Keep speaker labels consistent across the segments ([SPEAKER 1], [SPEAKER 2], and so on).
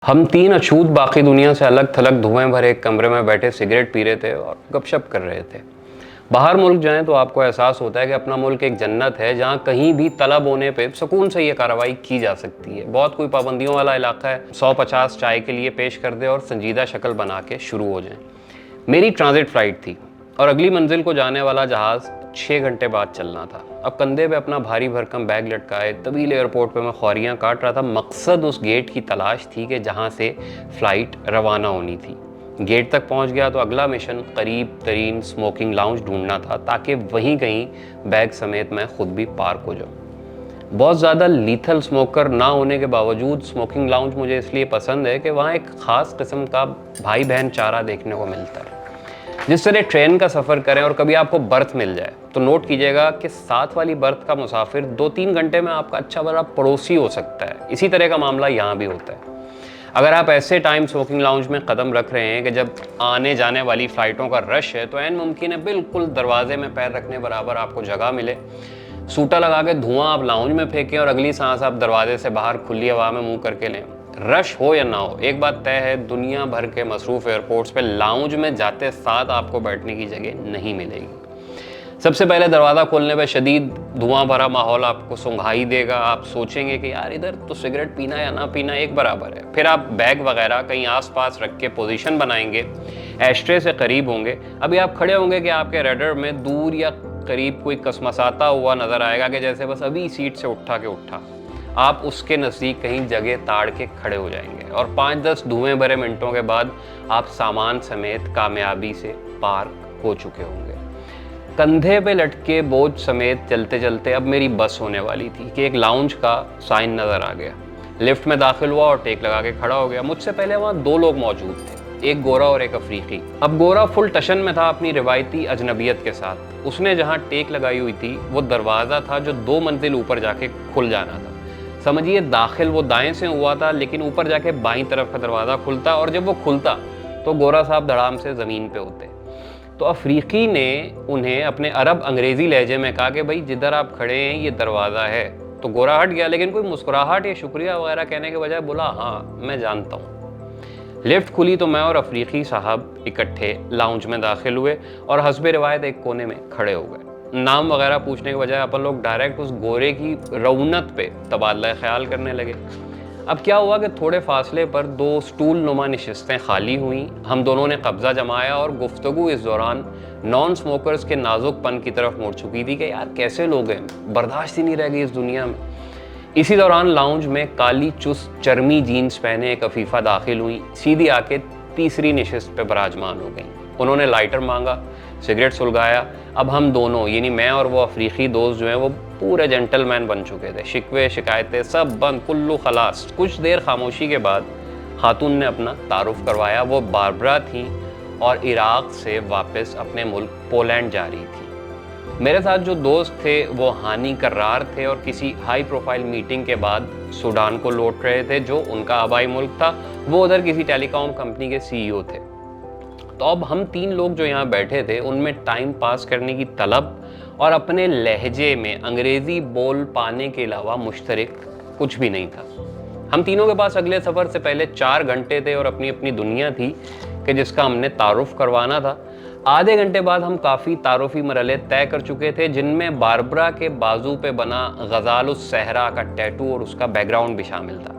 [SPEAKER 1] हम तीन अछूत बाकी दुनिया से अलग थलग धुएं भरे एक कमरे में बैठे सिगरेट पी रहे थे और गपशप कर रहे थे। बाहर मुल्क जाएं तो आपको एहसास होता है कि अपना मुल्क एक जन्नत है जहां कहीं भी तलब होने पे सुकून से ये कार्रवाई की जा सकती है। बहुत कोई पाबंदियों वाला इलाका है, 150 चाय के लिए पेश कर दे और संजीदा शक्ल बना के शुरू हो जाए। मेरी ट्रांजिट फ्लाइट थी और अगली मंजिल को जाने वाला जहाज़ 6 घंटे बाद चलना था। अब कंधे पे अपना भारी भरकम बैग लटकाए तवील एयरपोर्ट पे मैं ख्वारियाँ काट रहा था। मकसद उस गेट की तलाश थी कि जहाँ से फ़्लाइट रवाना होनी थी। गेट तक पहुँच गया तो अगला मिशन करीब तरीन स्मोकिंग लाउंज ढूंढना था ताकि वहीं कहीं बैग समेत मैं खुद भी पार्क हो जाऊँ। बहुत ज़्यादा लीथल स्मोकर ना होने के बावजूद स्मोकिंग लाउंज मुझे इसलिए पसंद है कि वहाँ एक ख़ास किस्म का भाई बहन चारा देखने को मिलता है। जिस तरह ट्रेन का सफ़र करें और कभी आपको बर्थ मिल जाए तो नोट कीजिएगा कि साथ वाली बर्थ का मुसाफिर 2-3 घंटे में आपका अच्छा बड़ा पड़ोसी हो सकता है। इसी तरह का मामला यहाँ भी होता है। अगर आप ऐसे टाइम स्मोकिंग लाउंज में कदम रख रहे हैं कि जब आने जाने वाली फ़्लाइटों का रश है तो ऐन मुमकिन है बिल्कुल दरवाजे में पैर रखने बराबर आपको जगह मिले। सूटा लगा के धुआं आप लाउंज में फेंकें और अगली सांस आप दरवाजे से बाहर खुली हवा में मुँह करके लें। रश हो या ना हो, एक बात तय है, दुनिया भर के मसरूफ़ एयरपोर्ट्स पे लाउंज में जाते साथ आपको बैठने की जगह नहीं मिलेगी। सबसे पहले दरवाज़ा खोलने पे शदीद धुआं भरा माहौल आपको सुंघाई देगा। आप सोचेंगे कि यार इधर तो सिगरेट पीना या ना पीना एक बराबर है। फिर आप बैग वगैरह कहीं आसपास रख के पोजीशन बनाएंगे, एस्ट्रे से करीब होंगे। अभी आप खड़े होंगे कि आपके रडार में दूर या करीब कोई कसमसाता हुआ नज़र आएगा कि जैसे बस अभी सीट से उठा। आप उसके नज़दीक कहीं जगह ताड़ के खड़े हो जाएंगे और 5-10 धुएं भरे मिनटों के बाद आप सामान समेत कामयाबी से पार्क हो चुके होंगे। कंधे पे लटके बोझ समेत चलते चलते अब मेरी बस होने वाली थी कि एक लाउंज का साइन नज़र आ गया। लिफ्ट में दाखिल हुआ और टेक लगा के खड़ा हो गया। मुझसे पहले वहाँ 2 लोग मौजूद थे, एक गोरा और एक अफ्रीकी। अब गोरा फुल टशन में था अपनी रिवायती अजनबियत के साथ। उसने जहाँ टेक लगाई हुई थी वो दरवाज़ा था जो 2 मंजिल ऊपर जाके खुल जाना था। समझिए दाखिल वो दाएं से हुआ था लेकिन ऊपर जाके बाईं तरफ का दरवाज़ा खुलता और जब वो खुलता तो गोरा साहब धड़ाम से ज़मीन पे होते। तो अफ्रीकी ने उन्हें अपने अरब अंग्रेज़ी लहजे में कहा कि भाई जिधर आप खड़े हैं ये दरवाज़ा है। तो गोरा हट गया लेकिन कोई मुस्कुराहट या शुक्रिया वगैरह कहने के बजाय बोला हाँ मैं जानता हूँ। लिफ्ट खुली तो मैं और अफ्रीकी साहब इकट्ठे लाउंज में दाखिल हुए और हस्बे रिवायत एक कोने में खड़े हो गए। नाम वगैरह पूछने के बजाय अपन लोग डायरेक्ट उस गोरे की रौनक पे तबादला ख्याल करने लगे। अब क्या हुआ कि थोड़े फासले पर 2 स्टूल नुमा नशिस्तें खाली हुई। हम दोनों ने कब्जा जमाया और गुफ्तगू इस दौरान नॉन स्मोकर्स के नाजुकपन की तरफ मुड़ चुकी थी कि यार कैसे लोग हैं, बर्दाश्त ही नहीं रह गई इस दुनिया में। इसी दौरान लाउंज में काली चुस्त चर्मी जीन्स पहने एक अफीफा दाखिल हुई, सीधी आके तीसरी नशिस्त पे बराजमान हो गई। उन्होंने लाइटर मांगा, सिगरेट सुलगाया। अब हम दोनों यानी मैं और वो अफ्रीकी दोस्त जो हैं वो पूरे जेंटलमैन बन चुके थे। शिकवे शिकायतें सब बंद, कुल्लू खलास। कुछ देर खामोशी के बाद खातून ने अपना तारुफ करवाया। वो बारबरा थी और इराक से वापस अपने मुल्क पोलैंड जा रही थी। मेरे साथ जो दोस्त थे वो हानी कर्रार थे और किसी हाई प्रोफाइल मीटिंग के बाद सूडान को लौट रहे थे जो उनका आबाई मुल्क था। वो उधर किसी टेलीकॉम कंपनी के CEO थे। तो अब हम 3 लोग जो यहाँ बैठे थे उनमें टाइम पास करने की तलब और अपने लहजे में अंग्रेज़ी बोल पाने के अलावा मुश्तरक कुछ भी नहीं था। हम तीनों के पास अगले सफ़र से पहले 4 घंटे थे और अपनी अपनी दुनिया थी कि जिसका हमने तारुफ करवाना था। आधे घंटे बाद हम काफ़ी तारुफी मरहले तय कर चुके थे जिनमें बारबरा के बाजू पे बना गज़ालुस सहरा का टैटू और उसका बैकग्राउंड भी शामिल था।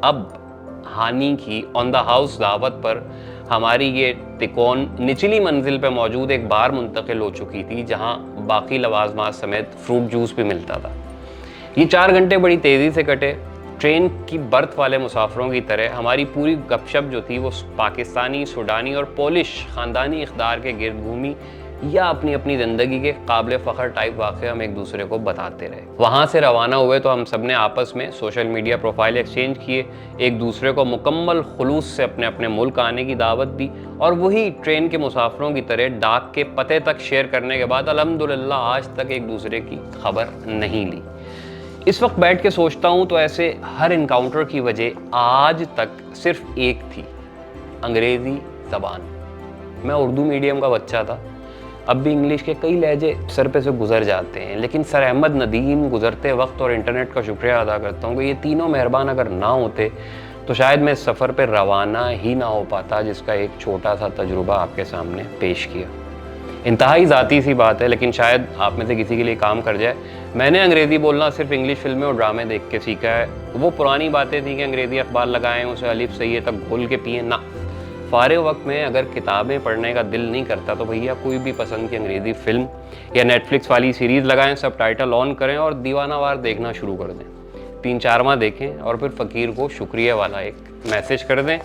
[SPEAKER 1] अब हानी की ऑन द हाउस दावत पर हमारी ये तिकोन निचली मंजिल पे मौजूद एक बार मुंतकिल हो चुकी थी जहां बाकी लवाजमात समेत फ्रूट जूस भी मिलता था। ये 4 घंटे बड़ी तेज़ी से कटे। ट्रेन की बर्थ वाले मुसाफिरों की तरह हमारी पूरी गपशप जो थी वो पाकिस्तानी, सूडानी और पोलिश ख़ानदानी इक़्तिदार के गिर्द घूमी या अपनी अपनी ज़िंदगी के काबिल फ़ख्र टाइप वाक़े हम एक दूसरे को बताते रहे। वहाँ से रवाना हुए तो हम सब ने आपस में सोशल मीडिया प्रोफाइल एक्सचेंज किए, एक दूसरे को मुकम्मल खुलूस से अपने अपने मुल्क आने की दावत दी और वही ट्रेन के मुसाफिरों की तरह डाक के पते तक शेयर करने के बाद अल्हम्दुलिल्लाह आज तक एक दूसरे की खबर नहीं ली। इस वक्त बैठ के सोचता हूँ तो ऐसे हर इनकाउंटर की वजह आज तक सिर्फ एक थी, अंग्रेज़ी ज़बान। मैं उर्दू मीडियम का बच्चा था, अब भी इंग्लिश के कई लहजे सर पे से गुजर जाते हैं, लेकिन सर अहमद नदीम गुजरते वक्त और इंटरनेट का शुक्रिया अदा करता हूँ कि ये तीनों मेहरबान अगर ना होते تو شاید میں اس سفر پہ روانہ ہی نہ ہو پاتا جس کا ایک چھوٹا سا تجربہ آپ کے سامنے پیش کیا۔ انتہائی ذاتی سی بات ہے، لیکن شاید آپ میں سے کسی کے لیے کام کر جائے۔ میں نے انگریزی بولنا صرف انگلش فلمیں اور ڈرامے دیکھ کے سیکھا ہے۔ وہ پرانی باتیں تھیں کہ انگریزی اخبار لگائیں، اسے الف سے یہ تک گھول کے پئیں، نہ۔ فارغ وقت میں اگر کتابیں پڑھنے کا دل نہیں کرتا تو بھیا کوئی بھی پسند کی انگریزی فلم یا نیٹ فلکس والی سیریز لگائیں، سب ٹائٹل آن کریں اور دیوانہ وار دیکھنا شروع کر دیں۔ 3-4 ماہ دیکھیں اور پھر فقیر کو شکریہ والا ایک میسج کر دیں۔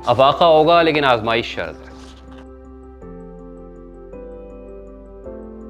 [SPEAKER 1] افاقہ ہوگا لیکن آزمائش شرط ہے۔